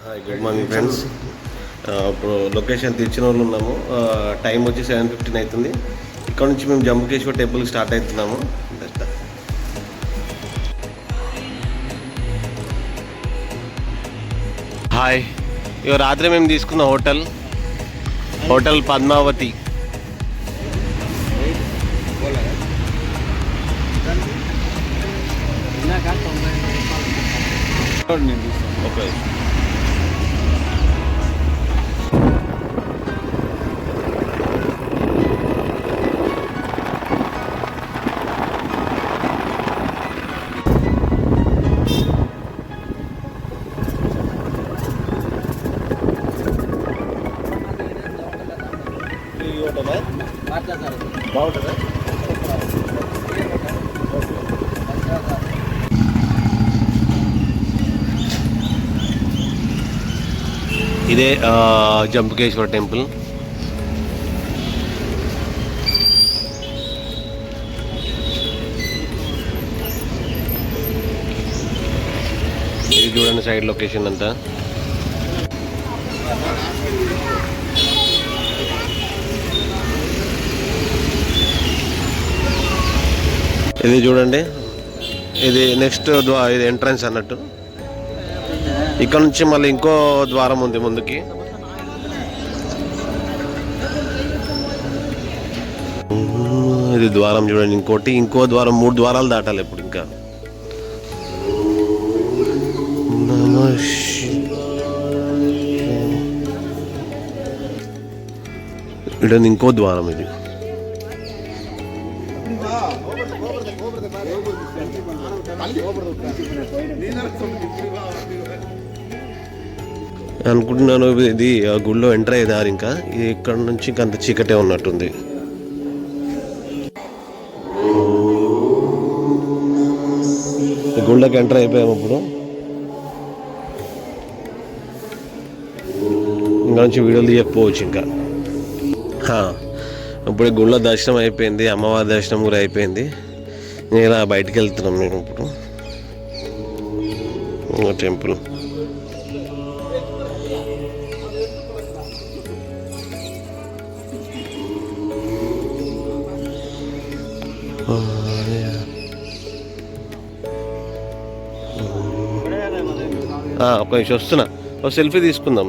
Hi good morning friends. ఇప్పుడు location తిరుచినూరులో ఉన్నాము. Time వచ్చి 7:15 అవుతుంది. ఇక్కడ నుంచి మేము జంబుకేశ్వర్ టెంపుల్కి స్టార్ట్ అవుతున్నాము. హాయ్, ఇక రాత్రి మేము తీసుకున్న హోటల్ పద్మావతి. ఓకే, బాగుంటుందా? ఇదే జంబుకేశ్వర్ టెంపుల్. ఇది చూడండి సైడ్ లొకేషన్ అంతా. ఇది చూడండి, ఇది నెక్స్ట్ ఇది ఎంట్రన్స్ అన్నట్టు. ఇక్కడ నుంచి మళ్ళీ ఇంకో ద్వారం ఉంది ముందుకి. ఇది ద్వారం చూడండి, ఇంకో ద్వారం, 3 ద్వారాలు దాటాలి ఇప్పుడు. ఇంకా ఇక్కడ ఇంకో ద్వారం. ఇది అనుకుంటున్నాను ఇది గుళ్ళో ఎంటర్ అయ్యేదారు. ఇంకా ఇక్కడ నుంచి ఇంకంత చీకటే ఉన్నట్టుంది. గుళ్ళకి ఎంటర్ అయిపోయాము. ఇప్పుడు ఇంకా నుంచి వీడియోలు తీయకపోవచ్చు. ఇంకా ఇప్పుడు గుళ్ళ దర్శనం అయిపోయింది, అమ్మవారి దర్శనం కూడా అయిపోయింది. ఇలా బయటికి వెళ్తున్నాం మేము ఇప్పుడు టెంపుల్. ఒక నిమిషం వస్తున్నా, ఒక సెల్ఫీ తీసుకుందాం.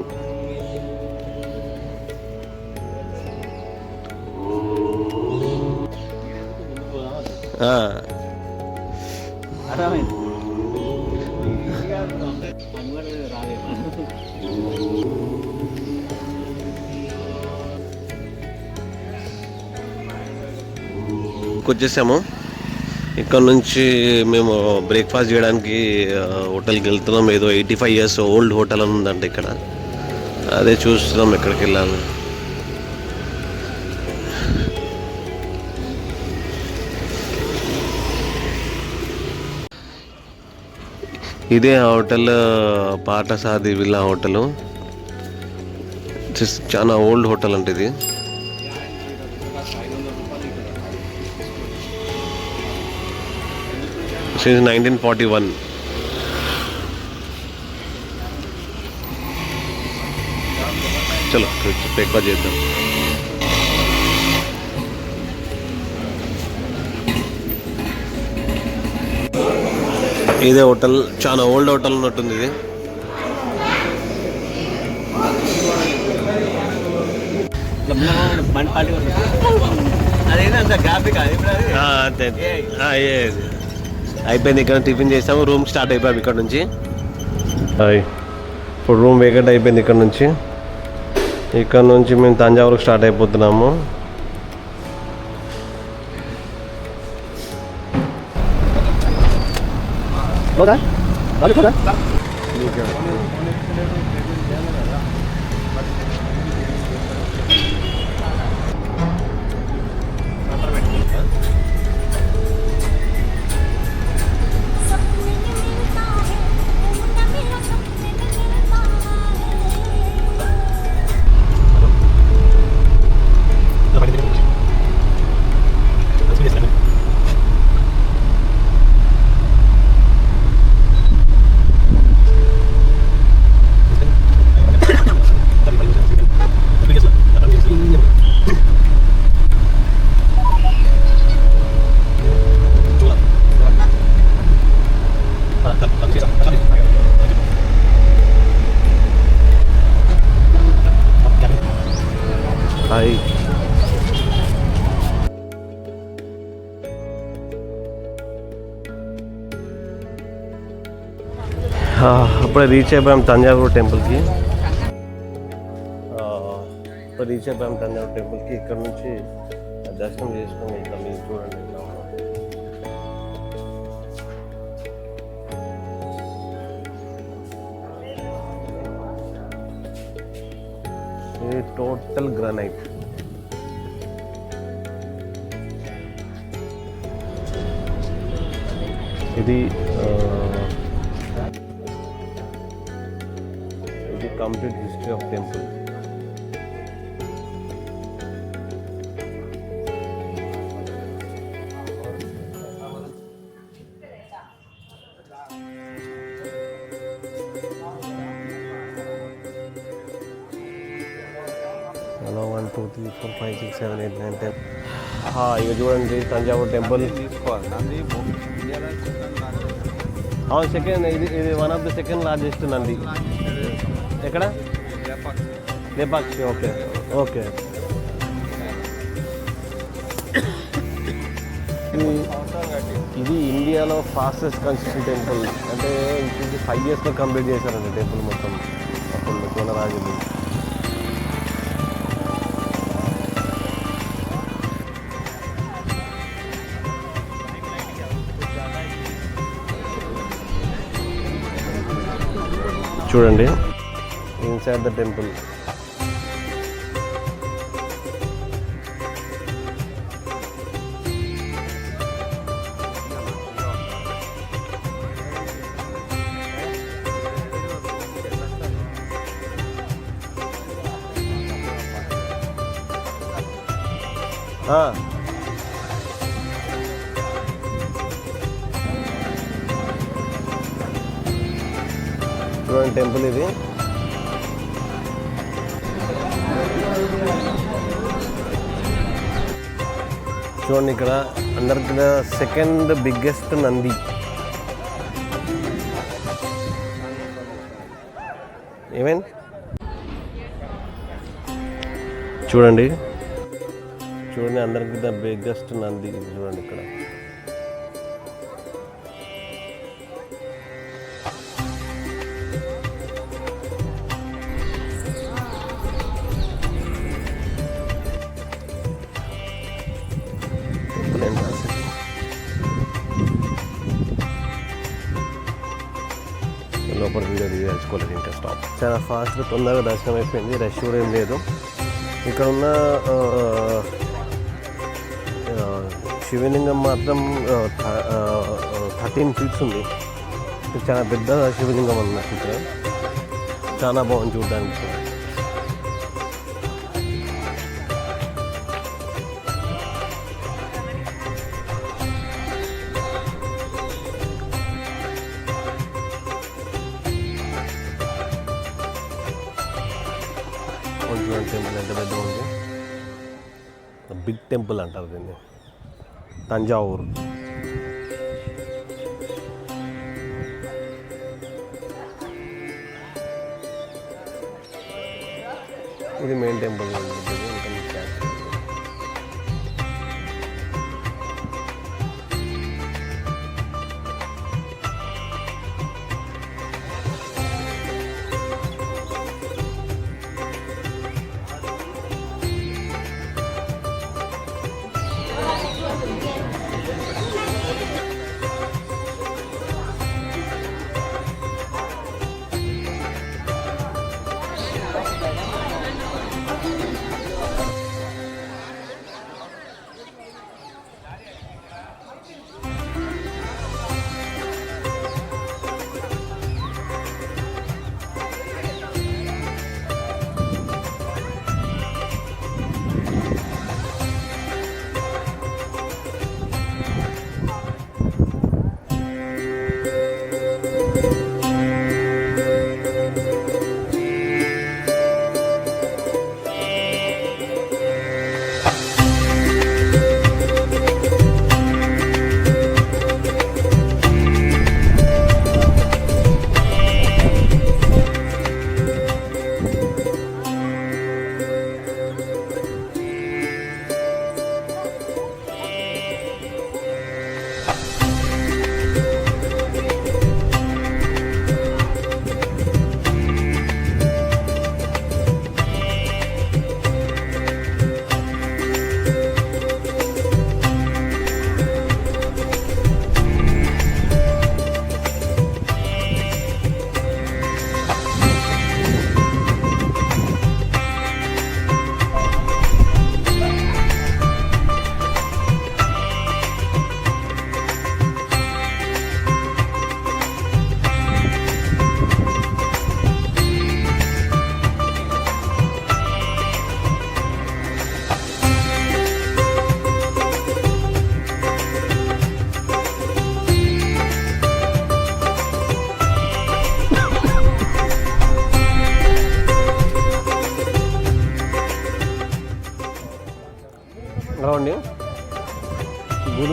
వచ్చేసాము. ఇక్కడ నుంచి మేము బ్రేక్ఫాస్ట్ చేయడానికి హోటల్కి వెళ్తున్నాం. ఏదో 85 years ఓల్డ్ హోటల్ అని ఉందంట ఇక్కడ. అదే చూస్తున్నాం ఎక్కడికి వెళ్ళాలి. ఇదే హోటల్ పాటసాది విల్లా హోటల్. చాలా ఓల్డ్ హోటల్ అంటే ఇది. Since 1941. చలో బ్రేక్ఫాస్ట్ చేద్దాం. ఇదే హోటల్, చాలా ఓల్డ్ హోటల్ ఉన్నట్టుంది ఇది. అయిపోయింది. ఇక్కడ టిఫిన్ చేసాము, రూమ్కి స్టార్ట్ అయిపోయాము ఇక్కడ నుంచి. ఇప్పుడు రూమ్ వేకెంట్ అయిపోయింది. ఇక్కడ నుంచి మేము తంజావూరుకి స్టార్ట్ అయిపోతున్నాము. అప్పుడే రీచ్ అయిపోయాం తంజావూరు టెంపుల్కి. ఇప్పుడు రీచ్ అయిపోయాం తంజావూరు టెంపుల్కి. ఇక్కడ నుంచి దర్శనం చేసుకొని వెళ్తాం. మీరు చూడండి ఇలా ఉన్నాం. ఇది టోటల్ గ్రానైట్. ఇది complete history of temple. Hello 1 2 3 4 5 6 7 8 9 10. ఇక చూడండి తంజావూరు టెంపుల్. అవును, సెకండ్. ఇది one of the second largest Nandi. ఎక్కడ? లేపాక్షి. Okay okay. ఇది ఇండియాలో ఫాస్టెస్ట్ కన్స్ట్రక్షన్ టెంపుల్. అంటే ఇది 5 yearsలో కంప్లీట్ చేశారండి టెంపుల్ మొత్తం. అప్పుడు కోనరాజులు. చూడండి ఇన్సైడ్ ద టెంపుల్. చూడండి టెంపుల్ ఇది. చూడండి ఇక్కడ అందరికి సెకండ్ బిగ్గెస్ట్ నంది. ఏమైంది చూడండి. చూడండి అందరికి ద బిగ్గెస్ట్ నంది. చూడండి ఇక్కడ. లోపల వీడియో తీసుకోలేదు ఇంకా. స్టాప్. చాలా ఫాస్ట్గా తొందరగా దర్శనం అయిపోయింది. రష్ కూడా ఏం లేదు. ఇక్కడ ఉన్న శివలింగం మాత్రం 13 feet ఉంది. చాలా పెద్ద శివలింగం అన్నమాట. ఇక్కడ చాలా బాగుంది చూడడానికి. టెంపుల్ ఎంత పెద్ద ఉంది. బిగ్ టెంపుల్ అంటారు దీన్ని. తంజావూరు. ఇది మెయిన్ టెంపుల్.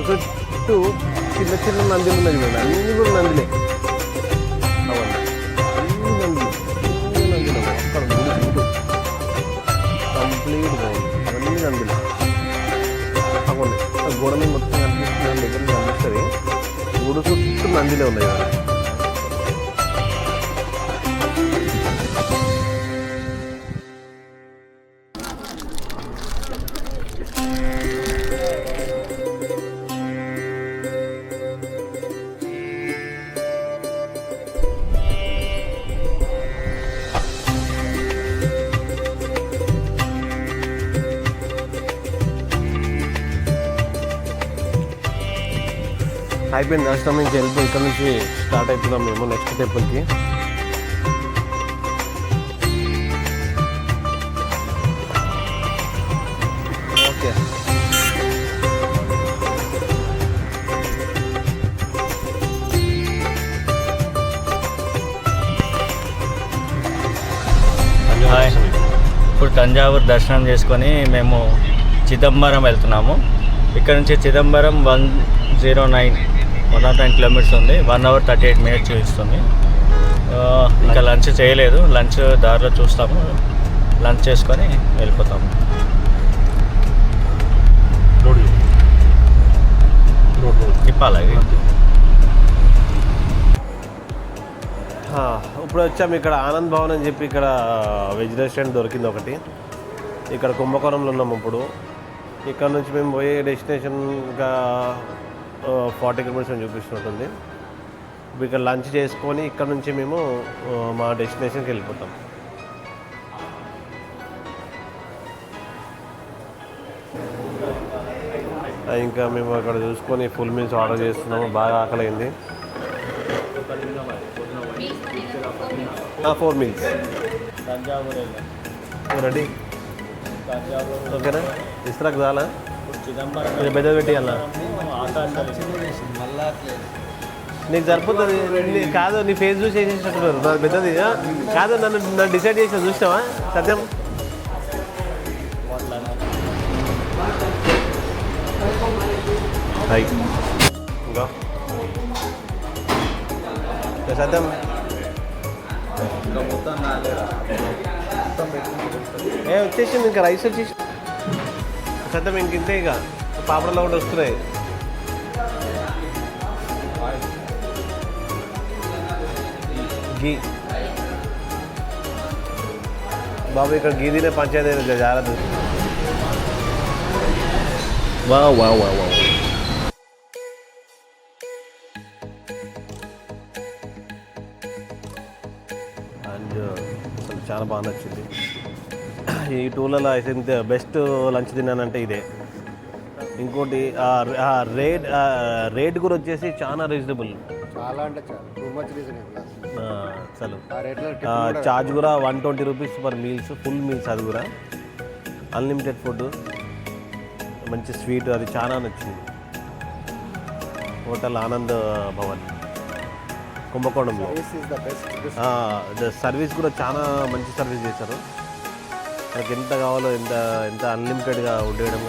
చుట్టూ చిన్న చిన్న నందులు ఉన్నాయి చూడండి, అన్నీ కూడా నందులే. అవ్వండి, అన్ని నందులు, అన్ని నందులు అక్కడ గుడి చుట్టూ కంప్లీట్ అవన్నీ నందులు. అవ్వండి, గోడ మీద మొత్తం కనిపిస్తుంది, దగ్గర నుంచి కనిపిస్తుంది. గుడి చుట్టూ నందిలే ఉన్నాయి కదా. అయిపోయింది దర్శనం నుంచి వెళ్ళిపోయి ఇక్కడ నుంచి స్టార్ట్ అవుతున్నాం మేము నెక్స్ట్ టెంపుల్కి. ఓకే, ఇప్పుడు తంజావూరు దర్శనం చేసుకొని మేము చిదంబరం వెళ్తున్నాము. ఇక్కడ నుంచి చిదంబరం 109 కిలోమీటర్స్ ఉంది. 1 hour 38 minutes చూపిస్తుంది. ఇంకా లంచ్ చేయలేదు, లంచ్ దారిలో చూస్తాము, లంచ్ చేసుకొని వెళ్ళిపోతాము. తిప్పాలి. ఇప్పుడు వచ్చాము ఇక్కడ ఆనంద్ భవన్ అని చెప్పి ఇక్కడ వెజ్ రెస్టారెంట్ దొరికింది ఒకటి. ఇక్కడ కుంభకోణంలో ఉన్నాము. ఇప్పుడు ఇక్కడ నుంచి మేము పోయే డెస్టినేషన్ ఇంకా 40 kilometers అని చూపిస్తుంటుంది. ఇప్పుడు ఇక్కడ లంచ్ చేసుకొని ఇక్కడ నుంచి మేము మా డెస్టినేషన్కి వెళ్ళిపోతాం. ఇంకా మేము అక్కడ చూసుకొని ఫుల్ మీల్స్ ఆర్డర్ చేస్తున్నాము. బాగా ఆకలైంది. 4 meals రెడీ. ఓకేనా, ఇస్త్రాక్ చాలా పెద్ద పెట్టి అలా నీకు సరిపోతుంది. కాదు, నీ ఫేస్ చూసి వేసేటట్టున్నారు. నాకు పెద్దది కాదు, నన్ను డిసైడ్ చేసిన చూసినావా సత్యం? ఇంకా సత్యం వచ్చేసింది, ఇంకా రైస్ వచ్చేసి సత్యం ఇంకింతే. ఇక పాపడలో కూడా వస్తున్నాయి. గీ బాబు ఇక్కడ గీ తినే పంచాయతీ జాగ్రత్త. వా వా వా వా అండ్ అసలు చాలా బాగా నచ్చింది. ఈ టూర్లలో ఐ థింక్ బెస్ట్ లంచ్ తిన్నానంటే ఇదే. ఇంకోటి రేట్ కూడా వచ్చేసి చాలా రీజనబుల్. చాలా అంటే టూ మచ్ రీజనబుల్ అసలు. ఛార్జ్ కూడా 120 rupees per meals, full meals. అది కూడా అన్లిమిటెడ్ ఫుడ్, మంచి స్వీట్, అది చాలా నచ్చింది. హోటల్ ఆనంద్ భవన్ కుంభకోణంలో. సర్వీస్ కూడా చాలా మంచి సర్వీస్ చేశారు. మనకి ఎంత కావాలో ఎంత అన్లిమిటెడ్గా ఉండేయడం.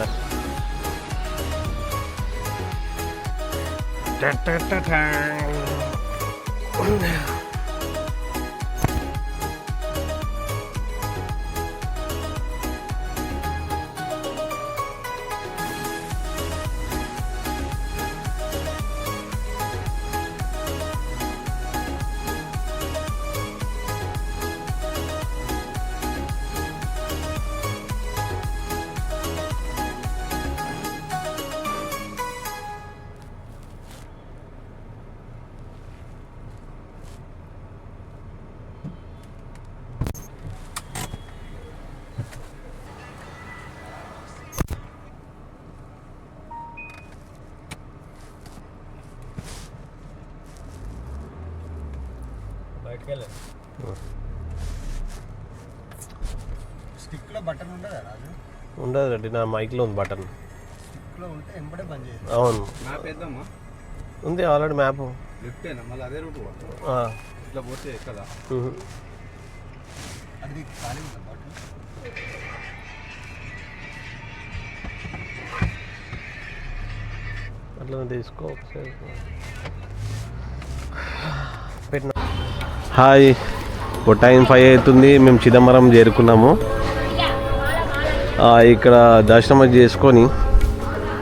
స్టిక్లో బటన్ ఉండదా రాజు? ఉండదు రెడ్డి, నా మైక్లో ఉంది బటన్. స్టిక్లో ఉంటే ఎంబడే పని చేయాలి. అవును, మ్యాప్ వేద్దామా? ఉంది ఆల్రెడీ మ్యాప్. లెఫ్టేనా మళ్ళీ అదే రూట్ ఇట్లా పోతే ఎక్కదా? అది ఖాళీ ఉందా బటన్? అట్లా తీసుకో ఒకసారి పెట్టిన. హాయ్, ఇప్పుడు టైం 5 అవుతుంది. మేము చిదంబరం చేరుకున్నాము. ఇక్కడ దర్శనం చేసుకొని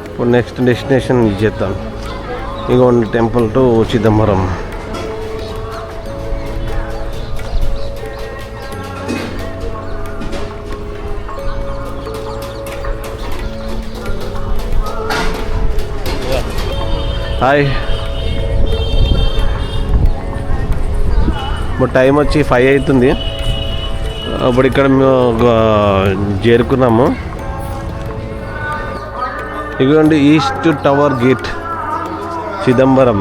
ఇప్పుడు నెక్స్ట్ డెస్టినేషన్ చేద్దాం. ఇగోండి టెంపుల్ టు చిదంబరం. హాయ్, ఇప్పుడు టైం వచ్చి 5 అవుతుంది. ఇప్పుడు ఇక్కడ మేము చేరుకున్నాము. ఇదిగోండి east tower gate Chidambaram.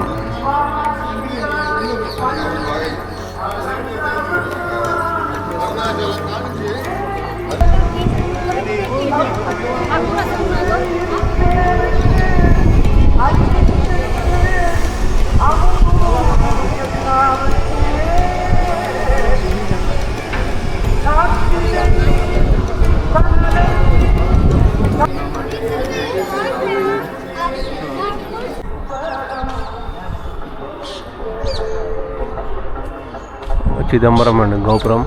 Chidambaram అండి గోపురం.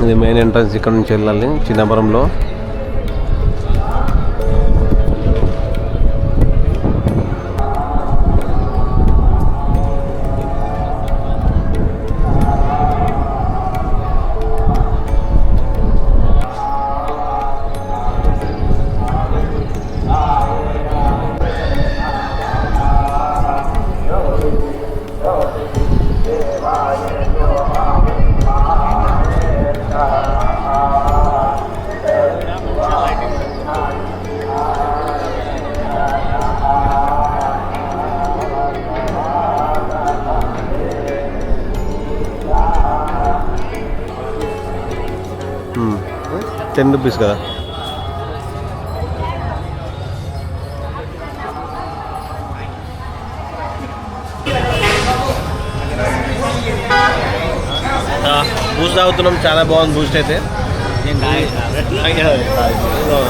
ఇది మెయిన్ ఎంట్రన్స్. ఇక్కడ నుంచి వెళ్ళాలి చిదంబరంలో. ₹10 కదా. బూస్ట్ తాగుతున్నాం, చాలా బాగుంది బూస్ట్ అయితే.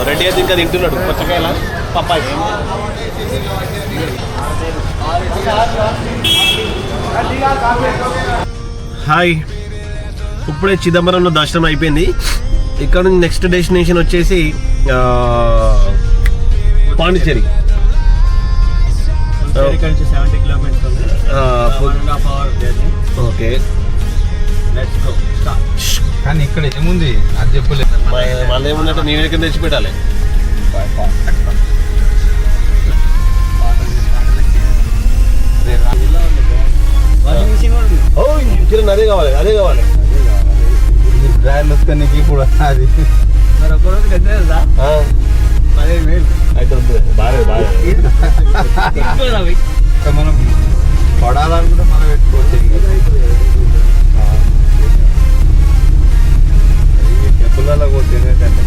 రెడీ అయితే ఇంకా తింటున్నాడు పుచ్చకాయల పప్పాయి. హాయ్, ఇప్పుడే చిదంబరంలో దర్శనం అయిపోయింది. ఇక్కడ నుంచి నెక్స్ట్ డెస్టినేషన్ వచ్చేసి పాండిచ్చేరి. ఓకే, కానీ ఇక్కడ ఏముంది అది చెప్పలేదు. వాళ్ళు ఏముందంటే నీ దగ్గర తెచ్చి పెట్టాలి. అదే కావాలి, అదే కావాలి. డ్రైవర్లు వస్తే నీకు ఇప్పుడు అది అయితే బాగా బాగా మనం పడాలనుకుంటే మనం పెట్టుకోవచ్చు. టెంపుల్లో పోతే ఏంటంటే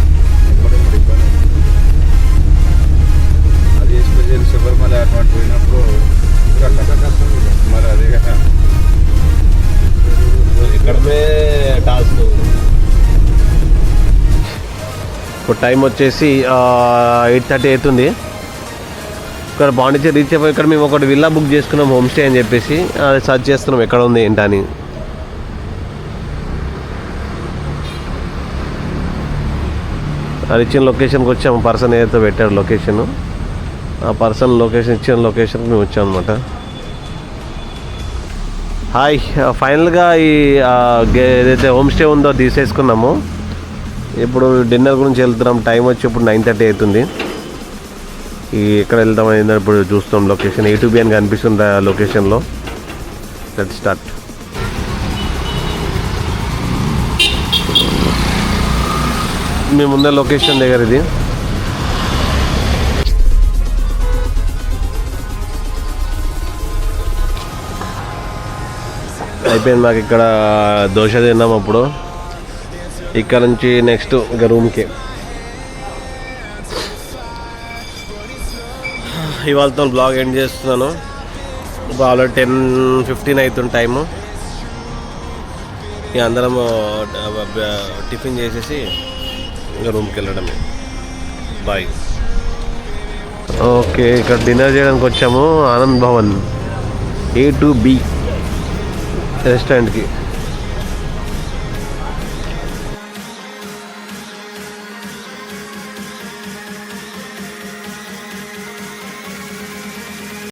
ఎప్పుడెప్పుడు ఇబ్బంది. అది ఎస్పెషల్ శబరిమల అటువంటి పోయినప్పుడు మరి అదే కదా ఇక్కడమే టాస్క్. ఇప్పుడు టైం వచ్చేసి 8:30 అవుతుంది. ఇక్కడ పాండిచ్చేరి రీచ్ అయిపోయి ఇక్కడ మేము ఒకటి విల్లా బుక్ చేసుకున్నాం, హోమ్ స్టే అని చెప్పేసి. అది సర్చ్ చేస్తున్నాం ఎక్కడ ఉంది ఏంటని. అది ఇచ్చిన లొకేషన్కి వచ్చాము. పర్సన్ ఏదైతే పెట్టాడు లొకేషన్, ఆ పర్సన్ లొకేషన్ ఇచ్చిన లొకేషన్కి మేము వచ్చాం అనమాట. హాయ్, ఫైనల్గా ఈ ఏదైతే హోమ్ స్టే ఉందో తీసేసుకున్నాము. ఇప్పుడు డిన్నర్ గురించి వెళ్తున్నాం. టైం వచ్చి ఇప్పుడు 9:30 అవుతుంది. ఎక్కడ వెళ్తాం అనేది ఇప్పుడు చూస్తాం. లొకేషన్ A2B అని కనిపిస్తుంది ఆ లొకేషన్లో. Let's start. మేమున్న లొకేషన్ దగ్గర ఇది. అయిపోయింది మాకు. ఇక్కడ దోశ తిన్నాం. అప్పుడు ఇక్కడ నుంచి నెక్స్ట్ ఇక రూమ్కి. ఇవాళతో బ్లాగ్ ఎండ్ చేస్తున్నాను. ఆల్రెడీ 10:15 అవుతుంది టైము. ఇక అందరం టిఫిన్ చేసేసి ఇంకా రూమ్కి వెళ్ళడమే. బాయ్. ఓకే, ఇక్కడ డిన్నర్ చేయడానికి వచ్చాము Anand Bhavan A to B రెస్టారెంట్కి.